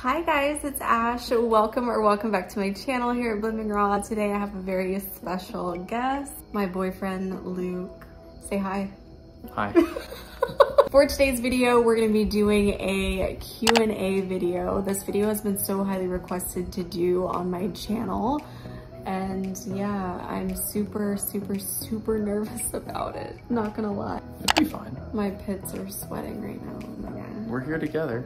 Hi guys, it's Ash. Welcome back to my channel here at Blooming Raw. Today I have a very special guest, my boyfriend Luke. Say hi. Hi. For today's video, we're gonna be doing a Q&A video. This video has been so highly requested to do on my channel. And yeah, I'm super nervous about it. Not gonna lie. It'll be fine. My pits are sweating right now. Oh my God. We're here together.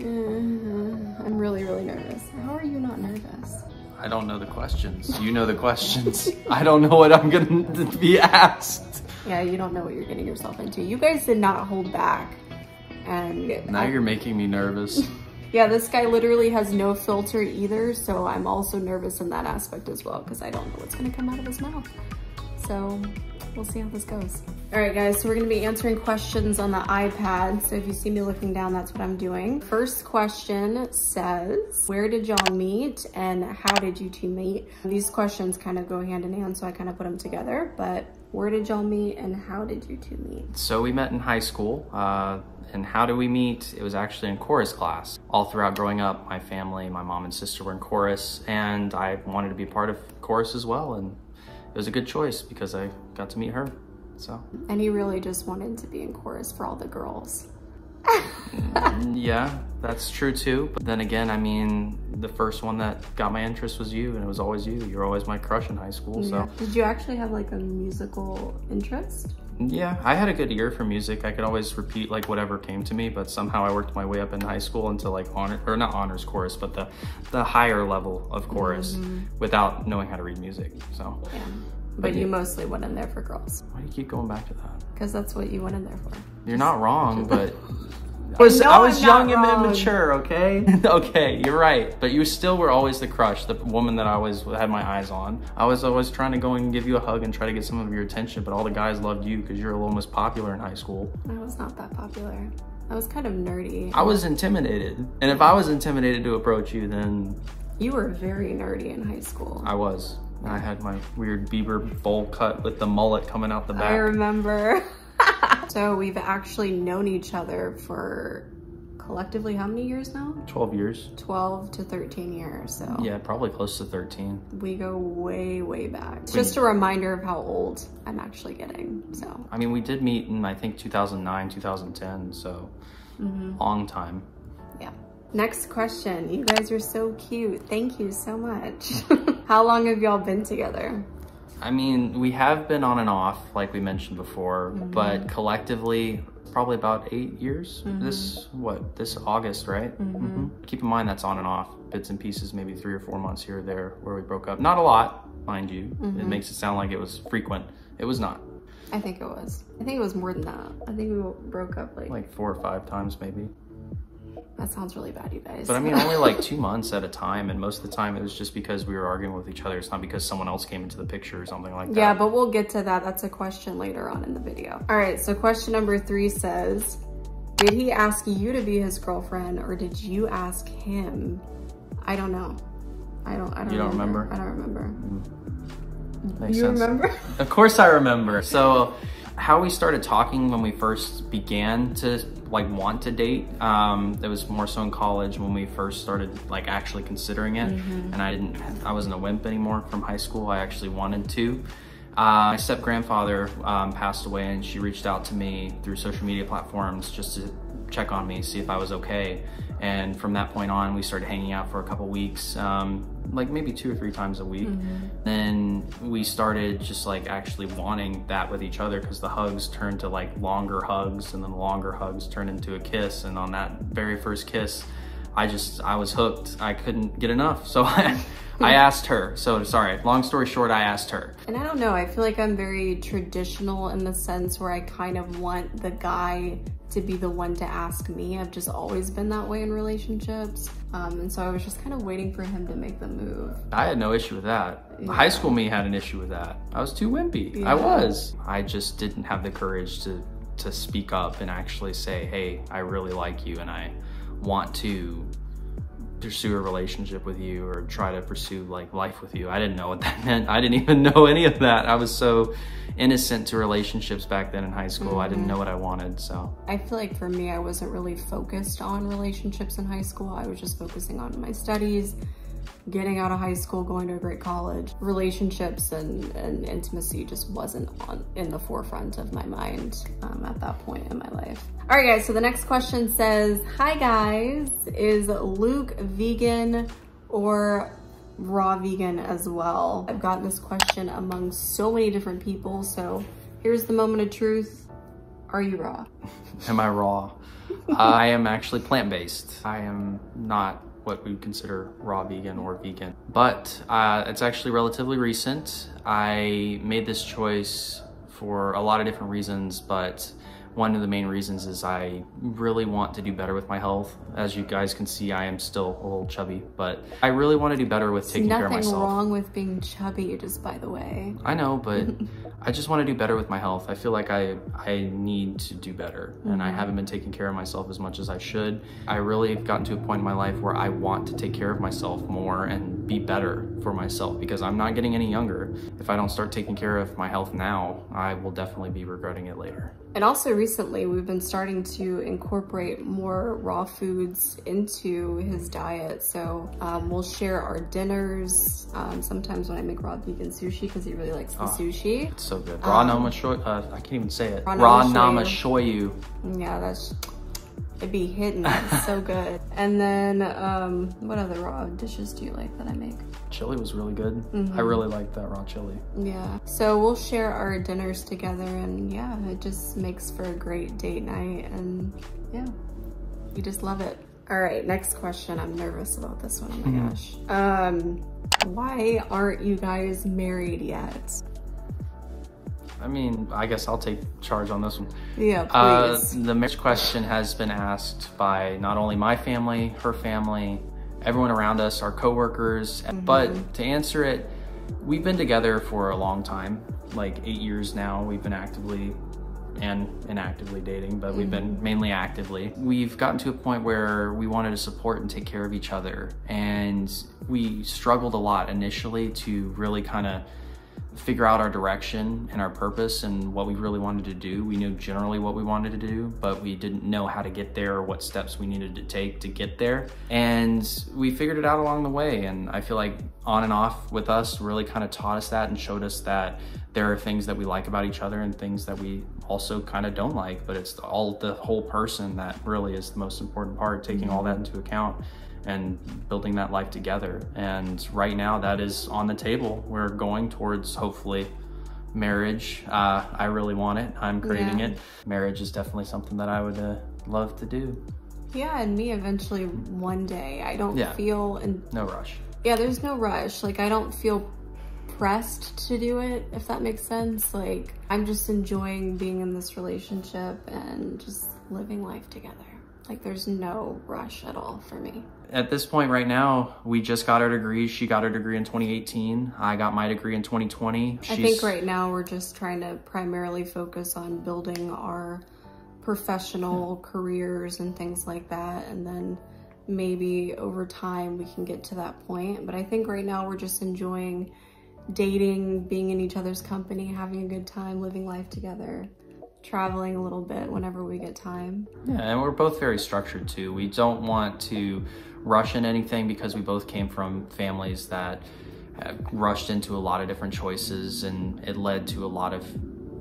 I'm really nervous. How are you not nervous? I don't know the questions. You know the questions. I don't know what I'm gonna be asked. Yeah, you don't know what you're getting yourself into. You guys did not hold back. And now you're making me nervous. Yeah, this guy literally has no filter either, so I'm also nervous in that aspect as well because I don't know what's gonna come out of his mouth. So we'll see how this goes. All right guys, so we're gonna be answering questions on the iPad. So if you see me looking down, that's what I'm doing. First question says, where did y'all meet and how did you two meet? These questions kind of go hand in hand, so I kind of put them together, but where did y'all meet and how did you two meet? So we met in high school. And how did we meet? It was actually in chorus class. All throughout growing up, my family, my mom and sister were in chorus, and I wanted to be part of chorus as well. And it was a good choice because I got to meet her, so. And he really just wanted to be in chorus for all the girls. Yeah, that's true too. But then again, I mean, the first one that got my interest was you, and it was always you. You were always my crush in high school, so. Yeah. Did you actually have like a musical interest? Yeah, I had a good ear for music. I could always repeat like whatever came to me, but somehow I worked my way up in high school into like not honors chorus, but the higher level of chorus without knowing how to read music, so. Yeah, but you mostly went in there for girls. Why do you keep going back to that? Because that's what you went in there for. You're not wrong, but I was young and immature, okay? Okay, you're right. But you still were always the crush, the woman that I always had my eyes on. I was always trying to go and give you a hug and try to get some of your attention, but all the guys loved you because you're a little most popular in high school. I was not that popular. I was kind of nerdy. I was intimidated. And if I was intimidated to approach you, then... You were very nerdy in high school. I was. I had my weird Bieber bowl cut with the mullet coming out the back. I remember. So we've actually known each other for collectively how many years now? 12 years. 12 to 13 years, so. Yeah, probably close to 13. We go way back. It's just a reminder of how old I'm actually getting, so. I mean, we did meet in, I think, 2009, 2010, so long time. Yeah. Next question. You guys are so cute. Thank you so much. How long have y'all been together? I mean, we have been on and off, like we mentioned before, but collectively, probably about 8 years. This August, right? Keep in mind that's on and off, bits and pieces, maybe 3 or 4 months here or there where we broke up. Not a lot, mind you. It makes it sound like it was frequent. It was not. I think it was. I think it was more than that. I think we broke up like 4 or 5 times maybe. That sounds really bad, you guys. But I mean, only like 2 months at a time, and most of the time it was just because we were arguing with each other. It's not because someone else came into the picture or something like that. Yeah, but we'll get to that. That's a question later on in the video. All right, so question number 3 says, did he ask you to be his girlfriend or did you ask him? I don't know. I don't You don't remember? I don't remember. Makes you sense. Remember? Of course I remember. So how we started talking when we first began to like want to date, it was more so in college when we first started like actually considering it. And I wasn't a wimp anymore from high school. I actually wanted to. My step grandfather passed away, and she reached out to me through social media platforms just to check on me, see if I was okay. And from that point on, we started hanging out for a couple weeks, like maybe 2 or 3 times a week. Then we started just like actually wanting that with each other because the hugs turned to like longer hugs, and then the longer hugs turned into a kiss. And on that very first kiss, I was hooked. I couldn't get enough. So I asked her. So sorry, long story short, I asked her. And I don't know, I feel like I'm very traditional in the sense where I kind of want the guy to be the one to ask me. I've just always been that way in relationships. And so I was just kind of waiting for him to make the move. I had no issue with that. Yeah. High school me had an issue with that. I was too wimpy. Yeah. I was. I just didn't have the courage to speak up and actually say, hey, I really like you and I want to pursue a relationship with you or try to pursue like life with you. I didn't know what that meant. I didn't even know any of that. I was so innocent to relationships back then in high school. I didn't know what I wanted, so. I feel like for me, I wasn't really focused on relationships in high school. I was just focusing on my studies, getting out of high school, going to a great college. Relationships and intimacy just wasn't in the forefront of my mind at that point in my life. All right, guys, so the next question says, hi guys, is Luke vegan or raw vegan as well? I've gotten this question among so many different people, so here's the moment of truth. Are you raw? Am I raw? I am actually plant-based. I am not what we would consider raw vegan or vegan, but it's actually relatively recent. I made this choice for a lot of different reasons, but one of the main reasons is I really want to do better with my health. As you guys can see, I am still a little chubby, but I really want to do better with taking care of myself. Nothing wrong with being chubby, just by the way. I know, but I just want to do better with my health. I feel like I need to do better, and I haven't been taking care of myself as much as I should. I really have gotten to a point in my life where I want to take care of myself more and be better for myself, because I'm not getting any younger. If I don't start taking care of my health now, I will definitely be regretting it later. And also recently, we've been starting to incorporate more raw foods into his diet. So we'll share our dinners. Sometimes when I make raw vegan sushi, because he really likes the sushi. It's so good. Raw namashoyu, I can't even say it. Raw namashoyu. Yeah, it'd be hitting. It's so good. And then what other raw dishes do you like that I make? Chili was really good. I really liked that raw chili. Yeah, so we'll share our dinners together, and yeah, it just makes for a great date night, and yeah, you just love it. All right, next question. I'm nervous about this one, oh my gosh. Why aren't you guys married yet? I mean, I guess I'll take charge on this one. Yeah, please. The marriage question has been asked by not only my family, her family, everyone around us, our coworkers. But to answer it, we've been together for a long time, like 8 years now. We've been actively and inactively dating, but we've been mainly actively. We've gotten to a point where we wanted to support and take care of each other. And we struggled a lot initially to really kind of figure out our direction and our purpose and what we really wanted to do. We knew generally what we wanted to do, but we didn't know how to get there or what steps we needed to take to get there. And we figured it out along the way. And I feel like on and off with us really kind of taught us that and showed us that there are things that we like about each other and things that we also kind of don't like, but it's all the whole person that really is the most important part, taking all that into account and building that life together. And right now that is on the table. We're going towards, hopefully, marriage. I really want it. I'm craving it. Marriage is definitely something that I would love to do. Yeah, and me eventually one day. I don't feel... No rush. Yeah, there's no rush. Like, I don't feel pressed to do it, if that makes sense. Like, I'm just enjoying being in this relationship and just living life together. Like, there's no rush at all for me. At this point right now, we just got our degrees. She got her degree in 2018. I got my degree in 2020. I think right now we're just trying to primarily focus on building our professional careers and things like that. And then maybe over time we can get to that point. But I think right now we're just enjoying dating, being in each other's company, having a good time, living life together, traveling a little bit whenever we get time. Yeah, and we're both very structured too. We don't want to rush in anything because we both came from families that rushed into a lot of different choices, and it led to a lot of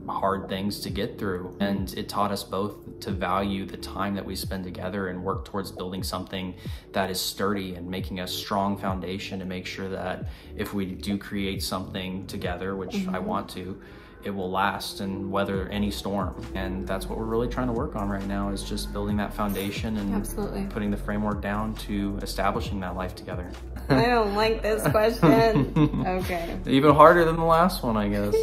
hard things to get through. And it taught us both to value the time that we spend together and work towards building something that is sturdy and making a strong foundation to make sure that if we do create something together, which I want to, it will last and weather any storm. And that's what we're really trying to work on right now, is just building that foundation and putting the framework down to establishing that life together. I don't like this question. Okay. Even harder than the last one, I guess.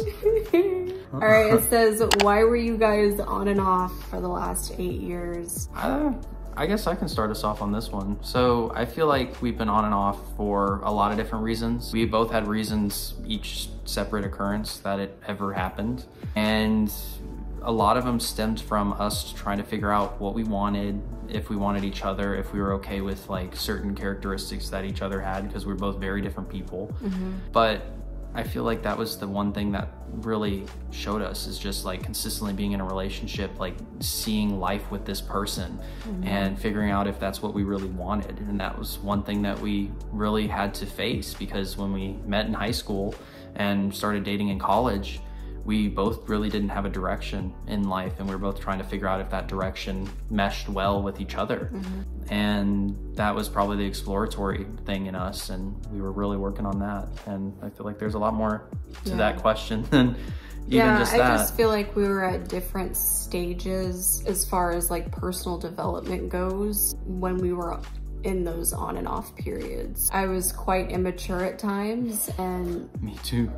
All right, it says, why were you guys on and off for the last 8 years? I guess I can start us off on this one. So I feel like we've been on and off for a lot of different reasons. We both had reasons, each separate occurrence that it ever happened. And a lot of them stemmed from us trying to figure out what we wanted, if we wanted each other, if we were okay with like certain characteristics that each other had, because we're both very different people. But I feel like that was the one thing that really showed us, is just like consistently being in a relationship, like seeing life with this person and figuring out if that's what we really wanted. And that was one thing that we really had to face, because when we met in high school and started dating in college, we both really didn't have a direction in life, and we were both trying to figure out if that direction meshed well with each other. And that was probably the exploratory thing in us, and we were really working on that. And I feel like there's a lot more to that question than even just that. I just feel like we were at different stages as far as like personal development goes when we were in those on and off periods. I was quite immature at times, and me too.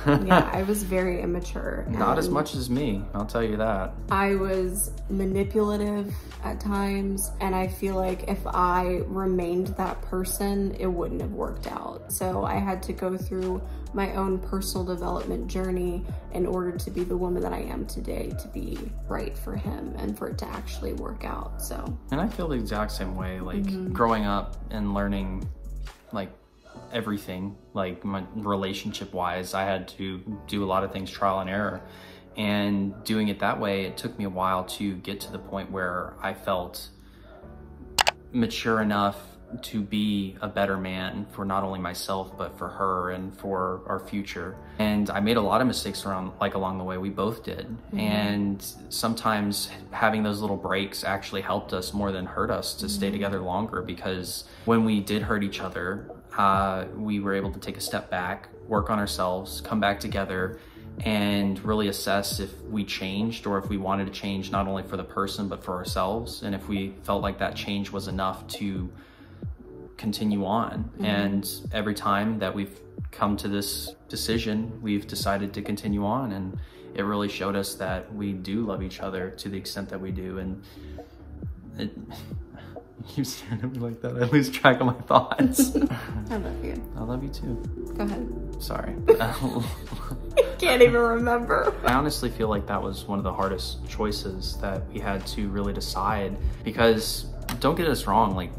Yeah, I was very immature. Not as much as me, I'll tell you that. I was manipulative at times, and I feel like if I remained that person, it wouldn't have worked out. So I had to go through my own personal development journey in order to be the woman that I am today, to be right for him and for it to actually work out. So, and I feel the exact same way, like growing up and learning like everything, like my relationship wise, I had to do a lot of things trial and error, and doing it that way, it took me a while to get to the point where I felt mature enough to be a better man for not only myself but for her and for our future. And I made a lot of mistakes along the way. We both did. And sometimes having those little breaks actually helped us more than hurt us to stay together longer, because when we did hurt each other, we were able to take a step back, work on ourselves, come back together, and really assess if we changed, or if we wanted to change not only for the person but for ourselves, and if we felt like that change was enough to continue on. And every time that we've come to this decision, we've decided to continue on, and it really showed us that we do love each other to the extent that we do. And it you staring at me like that, I lose track of my thoughts. I love you. I love you too. Go ahead. Sorry. I can't even remember. I honestly feel like that was one of the hardest choices that we had to really decide, because don't get us wrong, like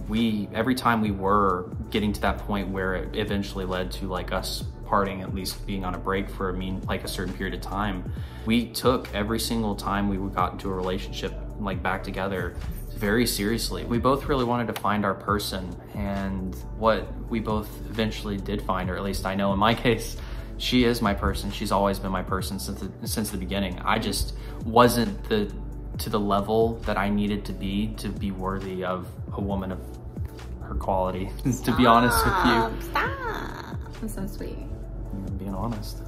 every time we were getting to that point where it eventually led to like us parting, at least being on a break for like a certain period of time, we took every single time we got into a relationship like back together very seriously. We both really wanted to find our person, and what we both eventually did find, or at least I know in my case, she is my person. She's always been my person since the beginning. I just wasn't to the level that I needed to be worthy of a woman of her quality. To be honest with you. Stop. That's so sweet. I'm being honest.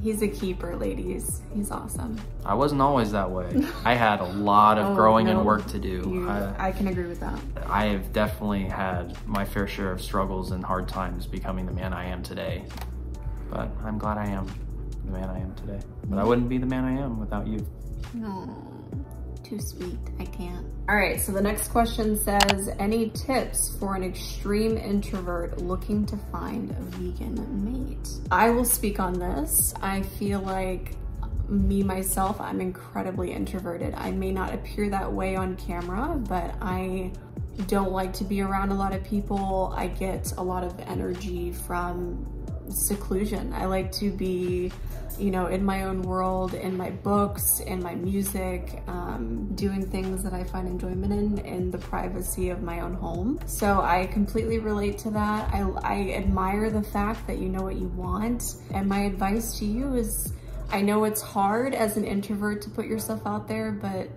He's a keeper, ladies. He's awesome. I wasn't always that way. I had a lot of growing and work to do. I can agree with that. I have definitely had my fair share of struggles and hard times becoming the man I am today. But I'm glad I am the man I am today. But I wouldn't be the man I am without you. No, too sweet. I can't. All right, so the next question says, any tips for an extreme introvert looking to find a vegan mate? I will speak on this. I feel like me, myself, I'm incredibly introverted. I may not appear that way on camera, but I don't like to be around a lot of people. I get a lot of energy from seclusion. I like to be, you know, in my own world, in my books, in my music, doing things that I find enjoyment in the privacy of my own home. So I completely relate to that. I admire the fact that you know what you want. And my advice to you is, I know it's hard as an introvert to put yourself out there, but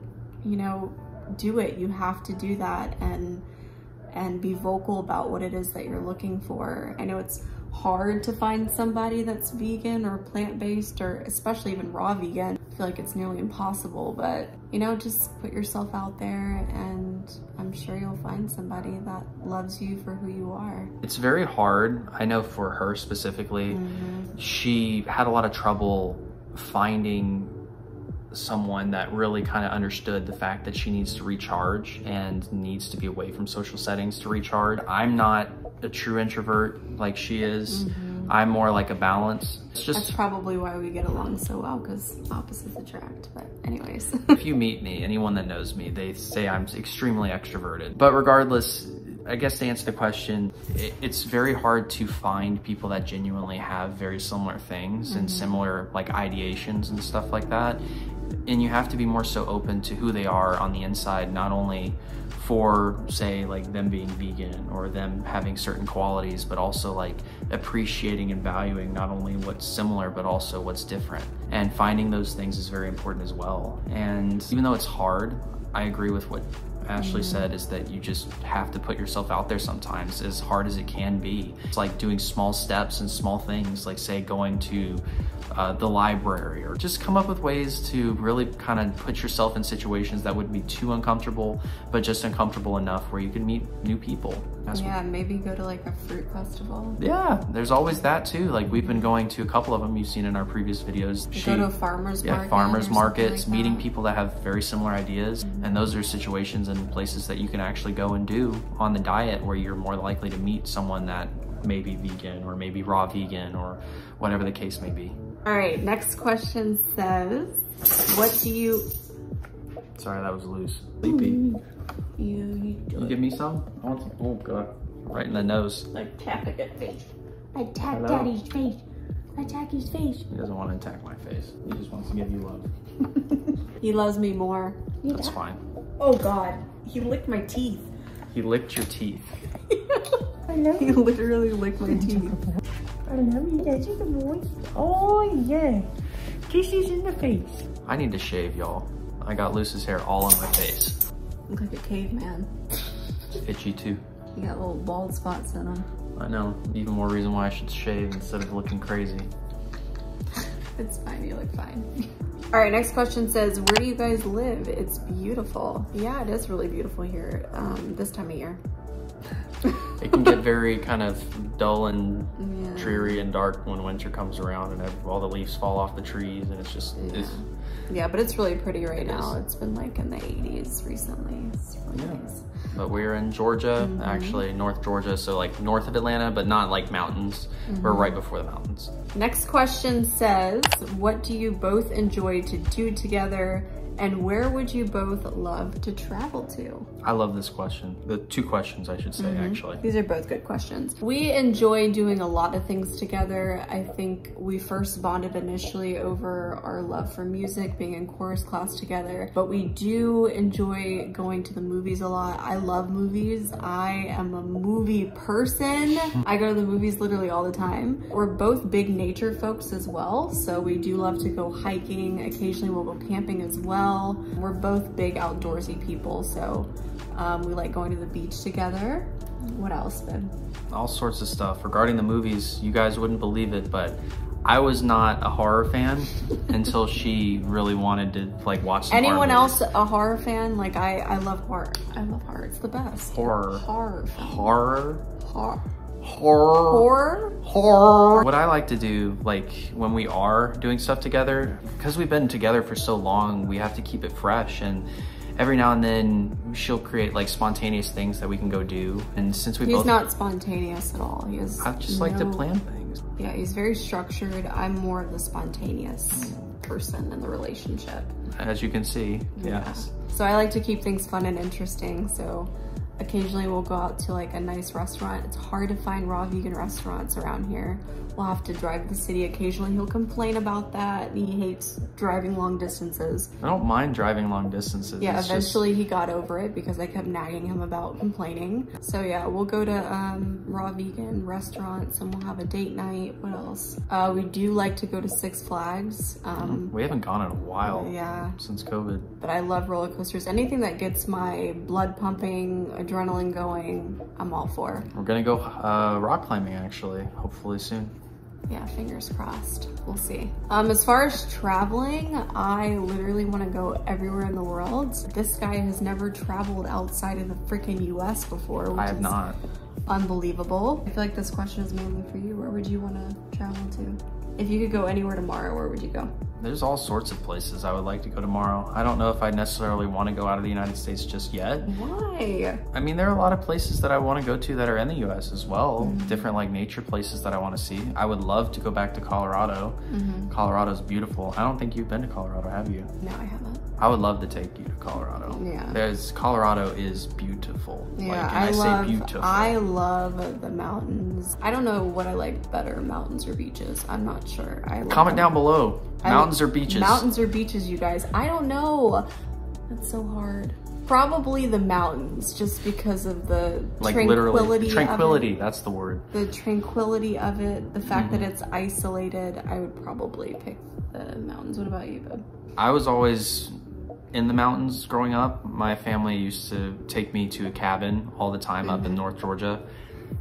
you know, do it. You have to do that and be vocal about what it is that you're looking for. I know it's hard to find somebody that's vegan or plant-based, or especially even raw vegan. I feel like it's nearly impossible, but you know, just put yourself out there and I'm sure you'll find somebody that loves you for who you are. It's very hard. I know for her specifically, she had a lot of trouble finding someone that really kind of understood the fact that she needs to recharge and needs to be away from social settings to recharge. I'm not a true introvert like she is. I'm more like a balance. It's just that's probably why we get along so well, because opposites attract. But anyways. If you meet me, anyone that knows me, they say I'm extremely extroverted. But regardless, I guess to answer the question, it's very hard to find people that genuinely have very similar things and similar like ideations and stuff like that. And you have to be more so open to who they are on the inside, not only for, say, like them being vegan or them having certain qualities, but also like appreciating and valuing not only what's similar, but also what's different. And finding those things is very important as well. And even though it's hard, I agree with what Ashley said, is that you just have to put yourself out there sometimes, as hard as it can be. It's like doing small steps and small things, like say going to the library, or just come up with ways to really kind of put yourself in situations that wouldn't be too uncomfortable, but just uncomfortable enough where you can meet new people. Yeah, maybe go to like a fruit festival. Yeah, there's always that too. Like we've been going to a couple of them you've seen in our previous videos. Go to a farmer's market. Yeah, farmer's markets, like meeting people that have very similar ideas. And those are situations and places that you can actually go and do on the diet, where you're more likely to meet someone that may be vegan or maybe raw vegan or whatever the case may be. All right, next question says, what do you... Sorry, that was loose. Sleepy. You give me some? I want some. Oh God, right in the nose. Like tapping at face. Attack Daddy's face. Attack his face. He doesn't want to attack my face. He just wants to give you love. He loves me more. That's fine. Oh God, he licked my teeth. He licked your teeth. I love you. He literally licked my teeth. I love you, that's a good boy. Oh yeah, kisses in the face. I need to shave, y'all. I got Luce's hair all on my face. Look like a caveman. Itchy too. You got little bald spots in them. I know. Even more reason why I should shave instead of looking crazy. It's fine, you look fine. All right, next question says, where do you guys live? It's beautiful. Yeah, it is really beautiful here this time of year. It can get very kind of dull and dreary and dark when winter comes around and all the leaves fall off the trees, and it's just... Yeah, but it's really pretty right now. It's been like in the 80s recently. It's really nice. But we're in Georgia, actually North Georgia, so like north of Atlanta, but not like mountains. We're right before the mountains. Next question says, what do you both enjoy to do together, and where would you both love to travel to? I love this question. The two questions, I should say, actually. These are both good questions. We enjoy doing a lot of things together. I think we first bonded initially over our love for music, being in chorus class together, but we do enjoy going to the movies a lot. I love movies. I am a movie person. I go to the movies literally all the time. We're both big nature folks as well, so we do love to go hiking. Occasionally we'll go camping as well. We're both big outdoorsy people, so we like going to the beach together. What else, babe? All sorts of stuff. Regarding the movies, you guys wouldn't believe it, but I was not a horror fan until she really wanted to like watch some Anyone horror else a horror fan? Like I love horror. I love horror. It's the best. Horror. Horror. Horror. Horror. Horror. Horror. What I like to do, like when we are doing stuff together, because we've been together for so long, we have to keep it fresh, and every now and then she'll create like spontaneous things that we can go do. And since we He's not spontaneous at all. He is. I just like to plan things. Yeah, he's very structured. I'm more of the spontaneous person in the relationship. As you can see, yes. So I like to keep things fun and interesting. So occasionally we'll go out to like a nice restaurant. It's hard to find raw vegan restaurants around here. We'll have to drive the city. Occasionally he'll complain about that. He hates driving long distances. I don't mind driving long distances. Yeah, eventually he got over it because I kept nagging him about complaining. So yeah, we'll go to raw vegan restaurants and we'll have a date night. What else? We do like to go to Six Flags. We haven't gone in a while. Yeah. Since COVID. But I love roller coasters. Anything that gets my blood pumping, adrenaline going, I'm all for. We're gonna go rock climbing actually, hopefully soon. Yeah, fingers crossed. We'll see. As far as traveling, I literally want to go everywhere in the world. This guy has never traveled outside of the freaking US before, which I have not. Unbelievable. I feel like this question is mainly for you. Where would you want to travel to? If you could go anywhere tomorrow, where would you go? There's all sorts of places I would like to go tomorrow. I don't know if I necessarily want to go out of the United States just yet. Why? I mean, there are a lot of places that I want to go to that are in the US as well. Different like nature places that I want to see. I would love to go back to Colorado. Colorado's beautiful. I don't think you've been to Colorado, have you? No, I haven't. I would love to take you to Colorado. Yeah. Colorado is beautiful. Yeah, I love the mountains. I don't know what I like better, mountains or beaches. I'm not sure. Comment down below. Mountains or beaches? Mountains or beaches, you guys. I don't know. That's so hard. Probably the mountains, just because of the tranquility. Tranquility, that's the word. The tranquility of it, the fact that it's isolated. I would probably pick the mountains. What about you, babe? I was always in the mountains growing up. My family used to take me to a cabin all the time up in North Georgia.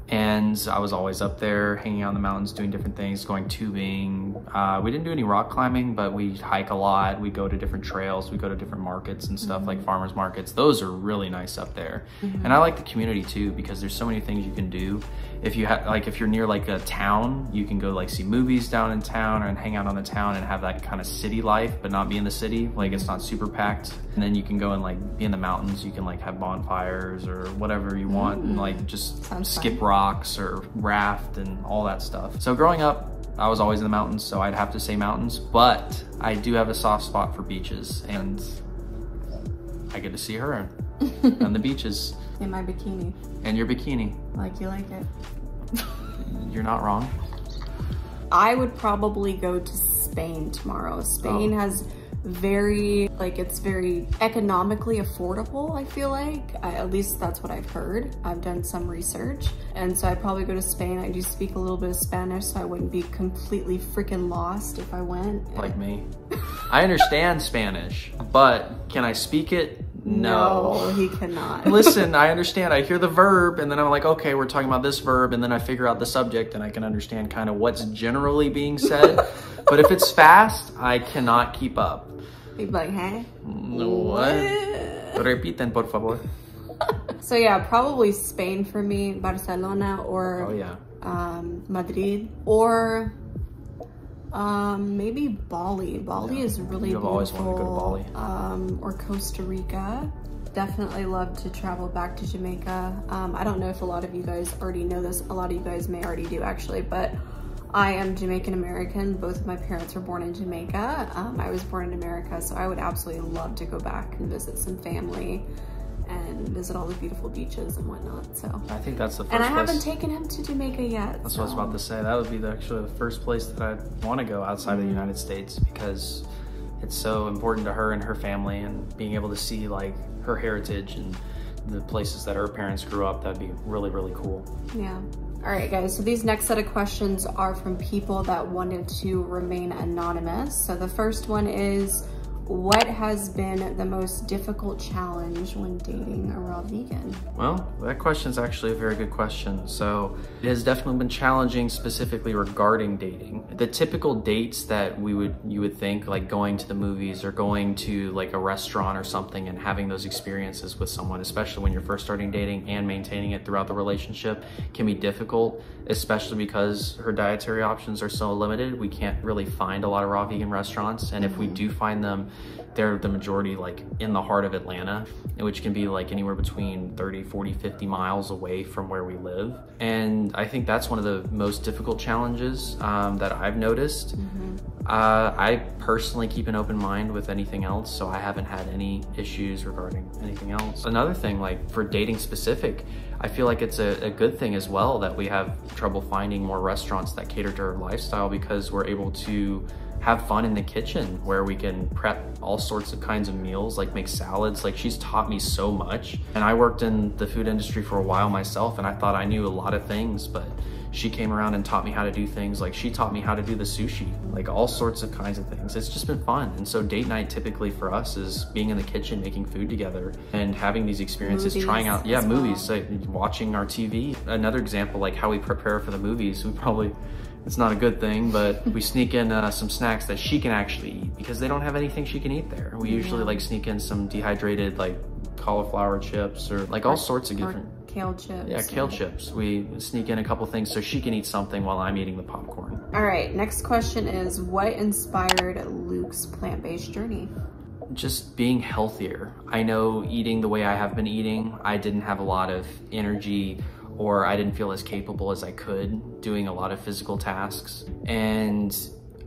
And I was always up there hanging out in the mountains, doing different things, going tubing. We didn't do any rock climbing, but we hike a lot. We go to different trails. We go to different markets and stuff like farmers markets. Those are really nice up there. And I like the community too, because there's so many things you can do. If you have, like, if you're near like a town, you can go like see movies down in town and hang out on the town and have that kind of city life, but not be in the city. Like, it's not super packed. And then you can go and like be in the mountains. You can like have bonfires or whatever you want and like just skip rocks or raft and all that stuff. So growing up, I was always in the mountains, so I'd have to say mountains, but I do have a soft spot for beaches, and I get to see her on the beaches. In my bikini. And your bikini. Like you like it. You're not wrong. I would probably go to Spain tomorrow. Spain has it's very economically affordable, I feel like. At least that's what I've heard. I've done some research. And so I'd probably go to Spain. I do speak a little bit of Spanish, so I wouldn't be completely freaking lost if I went. Like me. I understand Spanish, but can I speak it? No, he cannot. Listen, I understand. I hear the verb and then I'm like, okay, we're talking about this verb, and then I figure out the subject and I can understand kind of what's generally being said. But if it's fast, I cannot keep up. You'd be like, huh? What? Repiten, por favor. So yeah, probably Spain for me, Barcelona or Madrid, or maybe Bali. Bali is really beautiful. I've always wanted to go to Bali. Or Costa Rica. Definitely love to travel back to Jamaica. I don't know if a lot of you guys already know this. A lot of you guys may already do actually, but I am Jamaican American. Both of my parents were born in Jamaica. I was born in America, so I would absolutely love to go back and visit some family and visit all the beautiful beaches and whatnot. So I think that's the first place. And I place. haven't taken him to Jamaica yet. That's what I was about to say. That would be actually the first place that I'd want to go outside of the United States, because it's so important to her and her family, and being able to see like her heritage and the places that her parents grew up, that'd be really, really cool. Yeah. All right, guys, so these next set of questions are from people that wanted to remain anonymous. So the first one is, what has been the most difficult challenge when dating a raw vegan? Well, that question is actually a very good question. So it has definitely been challenging, specifically regarding dating. The typical dates that you would think, like going to the movies or going to like a restaurant or something and having those experiences with someone, especially when you're first starting dating and maintaining it throughout the relationship, can be difficult, especially because her dietary options are so limited. We can't really find a lot of raw vegan restaurants, and if we do find them, they're the majority like in the heart of Atlanta, which can be like anywhere between 30, 40, 50 miles away from where we live. And I think that's one of the most difficult challenges that I've noticed. I personally keep an open mind with anything else, so I haven't had any issues regarding anything else. Another thing, like for dating specific, I feel like it's a good thing as well that we have trouble finding more restaurants that cater to our lifestyle, because we're able to have fun in the kitchen where we can prep all sorts of kinds of meals, like make salads. Like, she's taught me so much. And I worked in the food industry for a while myself, and I thought I knew a lot of things, but she came around and taught me how to do things. Like, she taught me how to do the sushi, like all sorts of kinds of things. It's just been fun. And so date night typically for us is being in the kitchen, making food together and having these experiences, movies, trying out, movies, like watching our TV. Another example, like how we prepare for the movies, it's not a good thing, but we sneak in some snacks that she can actually eat, because they don't have anything she can eat there. We usually like sneak in some dehydrated like cauliflower chips or like all sorts of different kale chips. Yeah, kale chips. We sneak in a couple things so she can eat something while I'm eating the popcorn. All right, next question is, what inspired Luke's plant-based journey? Just being healthier. I know eating the way I have been eating, I didn't have a lot of energy, or I didn't feel as capable as I could doing a lot of physical tasks. And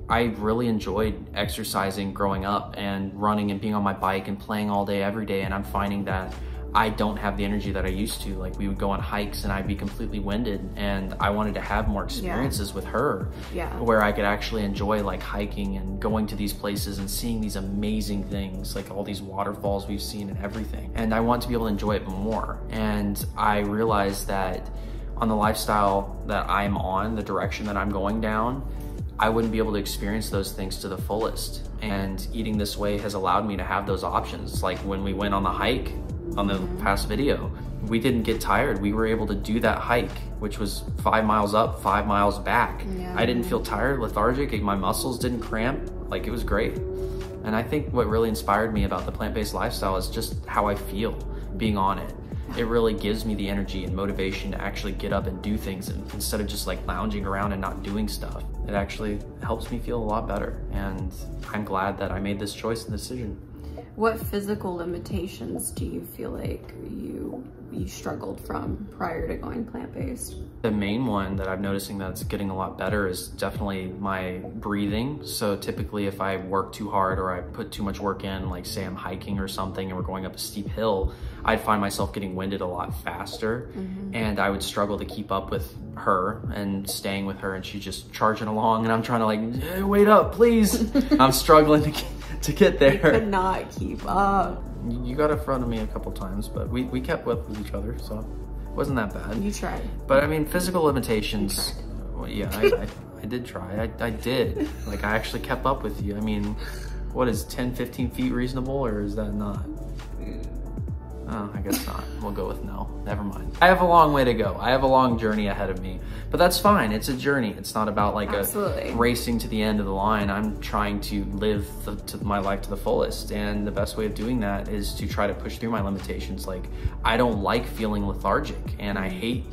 I really enjoyed exercising growing up and running and being on my bike and playing all day, every day. And I'm finding that I don't have the energy that I used to. Like, we would go on hikes and I'd be completely winded, and I wanted to have more experiences with her, where I could actually enjoy like hiking and going to these places and seeing these amazing things, like all these waterfalls we've seen and everything. And I want to be able to enjoy it more. And I realized that on the lifestyle that I'm on, the direction that I'm going down, I wouldn't be able to experience those things to the fullest. And eating this way has allowed me to have those options. Like when we went on the hike on the past video, we didn't get tired. We were able to do that hike, which was 5 miles up, 5 miles back. I didn't feel tired, lethargic. My muscles didn't cramp. Like, it was great. And I think what really inspired me about the plant-based lifestyle is just how I feel being on it. It really gives me the energy and motivation to actually get up and do things, and instead of just like lounging around and not doing stuff. It actually helps me feel a lot better, and I'm glad that I made this choice and decision. What physical limitations do you feel like you struggled from prior to going plant-based? The main one that I'm noticing that's getting a lot better is definitely my breathing. So typically if I work too hard or I put too much work in, like say I'm hiking or something and we're going up a steep hill, I'd find myself getting winded a lot faster, and I would struggle to keep up with her and staying with her, and she's just charging along and I'm trying to like, hey, wait up, please. I'm struggling to get there. I could not keep up. You got in front of me a couple times, but we kept up with each other, so it wasn't that bad. You tried. But I mean, physical limitations, well, yeah, I did try. I did. Like, I actually kept up with you. I mean, what is 10, 15 feet reasonable, or is that not? Oh, I guess not. We'll go with no. Never mind. I have a long way to go. I have a long journey ahead of me, but that's fine. It's a journey. It's not about like a racing to the end of the line. I'm trying to live my life to the fullest, and the best way of doing that is to try to push through my limitations. Like, I don't like feeling lethargic, and I hate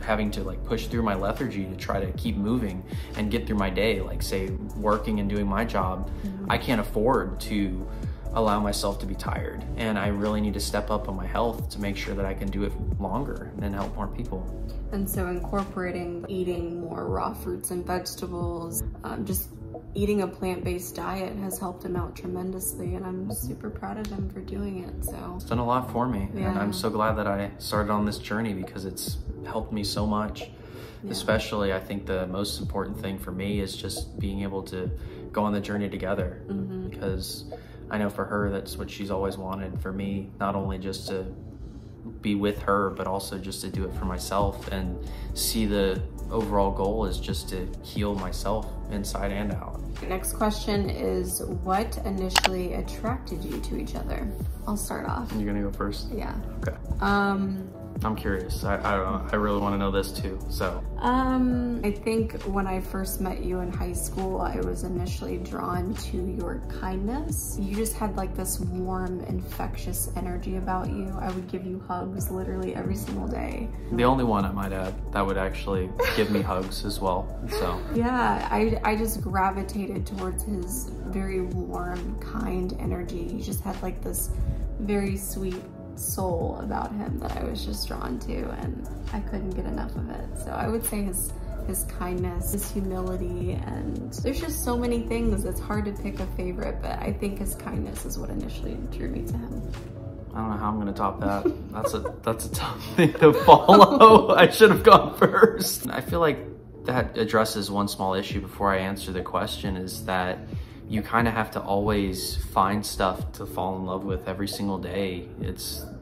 having to like push through my lethargy to try to keep moving and get through my day. Like, say, working and doing my job, I can't afford to allow myself to be tired, and I really need to step up on my health to make sure that I can do it longer and help more people. And so incorporating eating more raw fruits and vegetables, just eating a plant-based diet has helped him out tremendously, and I'm super proud of him for doing it. So it's done a lot for me, and I'm so glad that I started on this journey because it's helped me so much. Especially, I think the most important thing for me is just being able to go on the journey together, because I know for her, that's what she's always wanted. For me, not only just to be with her, but also just to do it for myself, and see the overall goal is just to heal myself inside and out. Next question is, what initially attracted you to each other? I'll start off. You're gonna go first? Yeah. Okay. I'm curious. I don't know. I really want to know this too. So, I think when I first met you in high school, I was initially drawn to your kindness. You just had like this warm, infectious energy about you. I would give you hugs literally every single day. The only one, I might add, that would actually give me hugs as well. So yeah, I just gravitated towards his very warm, kind energy. He just had like this very sweet soul about him that I was just drawn to, and I couldn't get enough of it. So I would say his kindness, his humility, and there's just so many things. It's hard to pick a favorite, but I think his kindness is what initially drew me to him. I don't know how I'm gonna top that. That's a tough thing to follow. I should have gone first. I feel like that addresses one small issue before I answer the question, is that you kind of have to always find stuff to fall in love with every single day.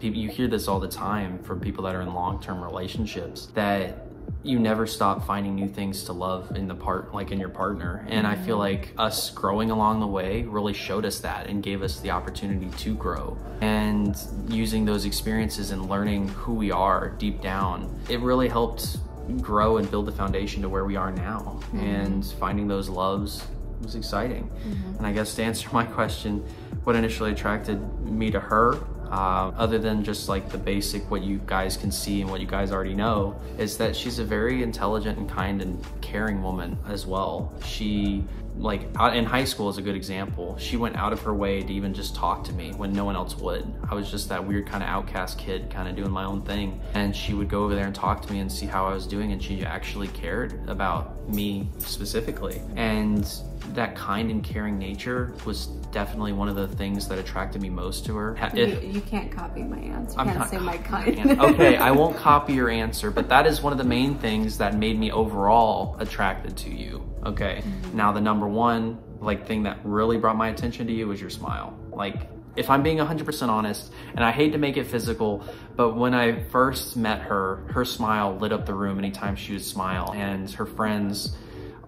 You hear this all the time from people that are in long-term relationships, that you never stop finding new things to love in your partner. And I feel like us growing along the way really showed us that and gave us the opportunity to grow. And using those experiences and learning who we are deep down, it really helped grow and build the foundation to where we are now. And finding those loves was exciting. And I guess to answer my question, what initially attracted me to her, other than just like the basic, what you guys can see and what you guys already know, is that she's a very intelligent and kind and caring woman as well. She, like in high school is a good example. She went out of her way to even just talk to me when no one else would. I was just that weird kind of outcast kid, kind of doing my own thing. And she would go over there and talk to me and see how I was doing, and she actually cared about me specifically. And that kind and caring nature was definitely one of the things that attracted me most to her. You can't copy my answer. You can't say my kind. Okay, I won't copy your answer, but that is one of the main things that made me overall attracted to you. Okay, now the number one thing that really brought my attention to you was your smile. Like, if I'm being 100% honest, and I hate to make it physical, but when I first met her, her smile lit up the room anytime she would smile, and her friends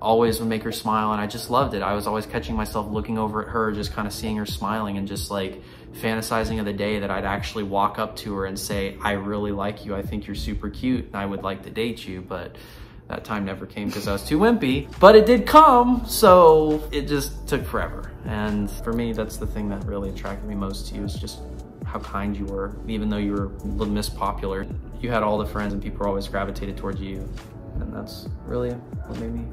always would make her smile, and I just loved it. I was always catching myself looking over at her, just kind of seeing her smiling and just like fantasizing of the day that I'd actually walk up to her and say, I really like you, I think you're super cute, and I would like to date you. But that time never came because I was too wimpy, but it did come, so it just took forever. And for me, that's the thing that really attracted me most to you, is just how kind you were. Even though you were the Miss Popular, you had all the friends and people always gravitated towards you. And that's really what made me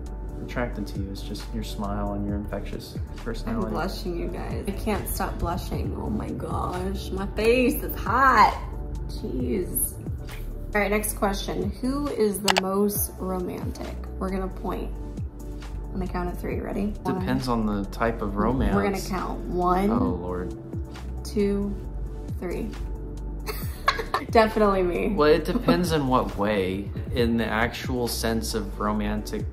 attracted to you, is just your smile and your infectious personality. I'm blushing, you guys. I can't stop blushing. Oh my gosh, my face is hot. Jeez. All right, next question. Who is the most romantic? We're gonna point on the count of 3. Ready? Depends on the type of romance. We're gonna count. 1, oh Lord, 2, 3. Definitely me. Well, it depends in what way. In the actual sense of romantic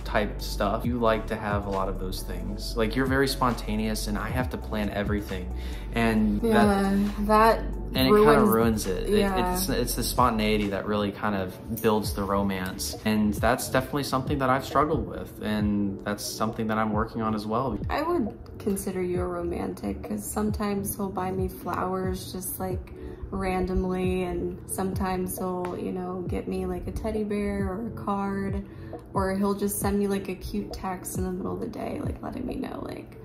type stuff, you like to have a lot of those things. Like, you're very spontaneous, and I have to plan everything, and that and it kind of ruins it. Yeah. It's the spontaneity that really kind of builds the romance, and that's definitely something that I've struggled with, and that's something that I'm working on as well. I would consider you a romantic, because sometimes he'll buy me flowers just like randomly, and sometimes he'll, you know, get me like a teddy bear or a card, or he'll just send me like a cute text in the middle of the day, like letting me know like,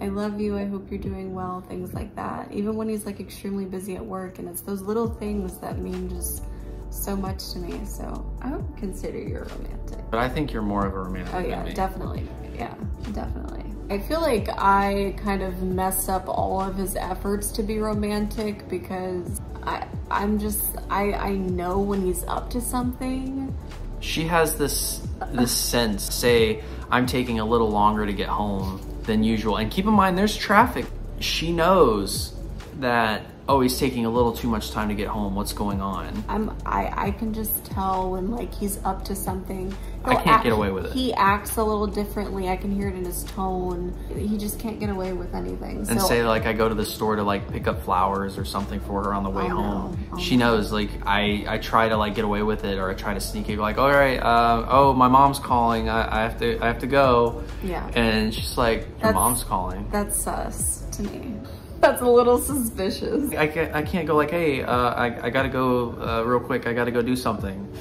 I love you, I hope you're doing well, things like that. Even when he's like extremely busy at work, and it's those little things that mean just so much to me. So I would consider you a romantic. But I think you're more of a romantic than me. Oh yeah, definitely. Yeah, definitely. I feel like I kind of mess up all of his efforts to be romantic, because I know when he's up to something. She has this sense, say I'm taking a little longer to get home than usual, and keep in mind there's traffic. She knows that, oh, he's taking a little too much time to get home, what's going on? I can just tell when like he's up to something. I can't get away with it. He acts a little differently. I can hear it in his tone. He just can't get away with anything. And so, say like I go to the store to like pick up flowers or something for her on the way home. She knows like I try to like get away with it, or I try to sneak it, like, all right, oh, my mom's calling. I have to go. Yeah. And she's like, your mom's calling. That's sus to me. That's a little suspicious. I can't go like, hey, I gotta go real quick. I gotta go do something.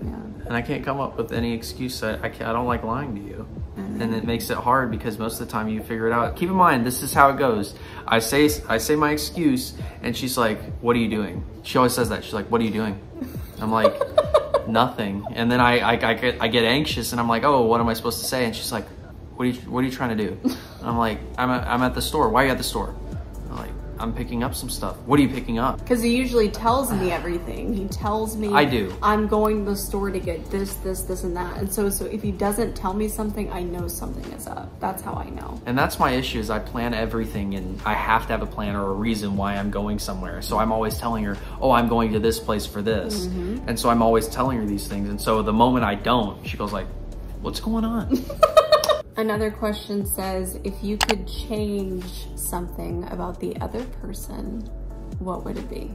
Yeah. And I can't come up with any excuse. I don't like lying to you. And it makes it hard, because most of the time you figure it out. Keep in mind, this is how it goes. I say my excuse, and she's like, what are you doing? She always says that. She's like, what are you doing? I'm like, nothing. And then I get anxious, and I'm like, oh, what am I supposed to say? And she's like, what are you trying to do? And I'm like, I'm at the store. Why are you at the store? I'm picking up some stuff. What are you picking up? Because he usually tells me everything. He tells me, I do. I'm going to the store to get this, and that. And so if he doesn't tell me something, I know something is up. That's how I know. And that's my issue, is I plan everything, and I have to have a plan or a reason why I'm going somewhere. So I'm always telling her, oh, I'm going to this place for this. And so I'm always telling her these things. And so the moment I don't, she goes like, what's going on? Another question says, if you could change something about the other person, what would it be?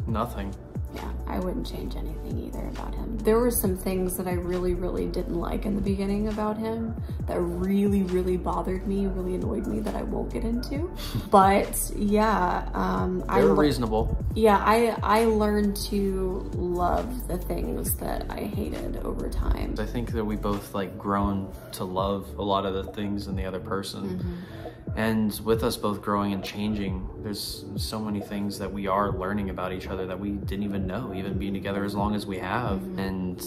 Nothing. Yeah, I wouldn't change anything either about him. There were some things that I really, really didn't like in the beginning about him that really, really bothered me, really annoyed me, that I won't get into. But yeah, they were reasonable. Yeah, I learned to love the things that I hated over time. I think that we both like grown to love a lot of the things in the other person. And with us both growing and changing, there's so many things that we are learning about each other that we didn't even know, even being together as long as we have. And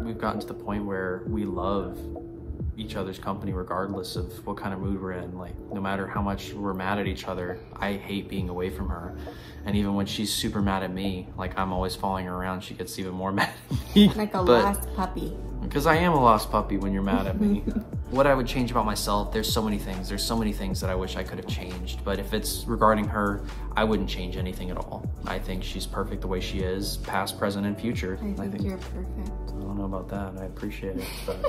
we've gotten to the point where we love each other's company regardless of what kind of mood we're in. Like, no matter how much we're mad at each other, I hate being away from her. And even when she's super mad at me, like I'm always following her around, she gets even more mad at me. Like a lost puppy. Because I am a lost puppy when you're mad at me. What I would change about myself, there's so many things. There's so many things that I wish I could have changed. But if it's regarding her, I wouldn't change anything at all. I think she's perfect the way she is, past, present, and future. I think you're perfect. I don't know about that. I appreciate it. But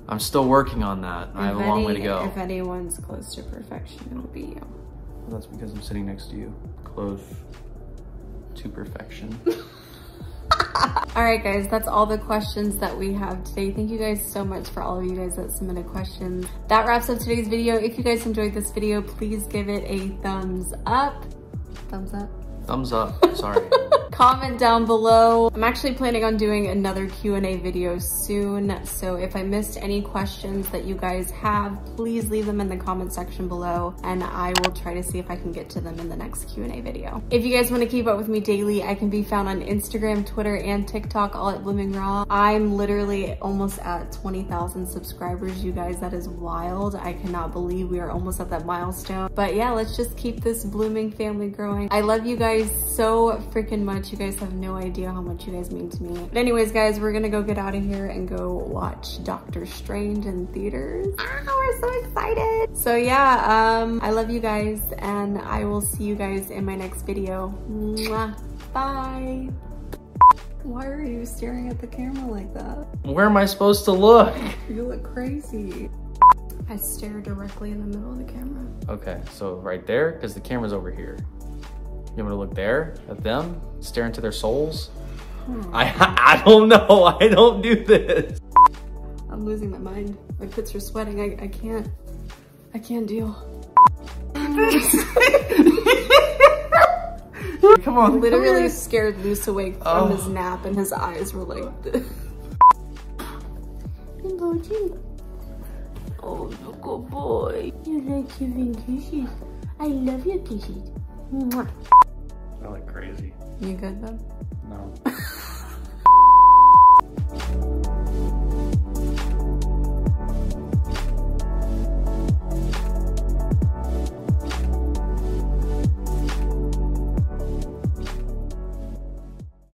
I'm still working on that. I have a long way to go. If anyone's close to perfection, it would be you. Well, that's because I'm sitting next to you. Close to perfection. All right, guys, that's all the questions that we have today. Thank you guys so much for all of you guys that submitted questions. That wraps up today's video. If you guys enjoyed this video, please give it a thumbs up. Thumbs up? Thumbs up, sorry. Comment down below. I'm actually planning on doing another Q&A video soon, so if I missed any questions that you guys have, please leave them in the comment section below, and I will try to see if I can get to them in the next Q&A video. If you guys want to keep up with me daily, I can be found on Instagram, Twitter, and TikTok, all at Blooming Raw. I'm literally almost at 20,000 subscribers, you guys. That is wild. I cannot believe we are almost at that milestone. But yeah, let's just keep this blooming family growing. I love you guys so freaking much. You guys have no idea how much you guys mean to me. But anyways, guys, we're gonna go get out of here and go watch Doctor Strange in theaters. We're so excited. So yeah, I love you guys, and I will see you guys in my next video. Mwah. Bye. Why are you staring at the camera like that? Where am I supposed to look? You look crazy. I stare directly in the middle of the camera. Okay, so right there, because the camera's over here. You want me to look there at them, stare into their souls? I don't know. I don't do this. I'm losing my mind. My pits are sweating. I can't deal. Come on. Literally scared Luce awake from his nap, and his eyes were like this. Oh, good boy. You like giving kisses. I love your kisses. Mwah. I look crazy. You good, bub? No.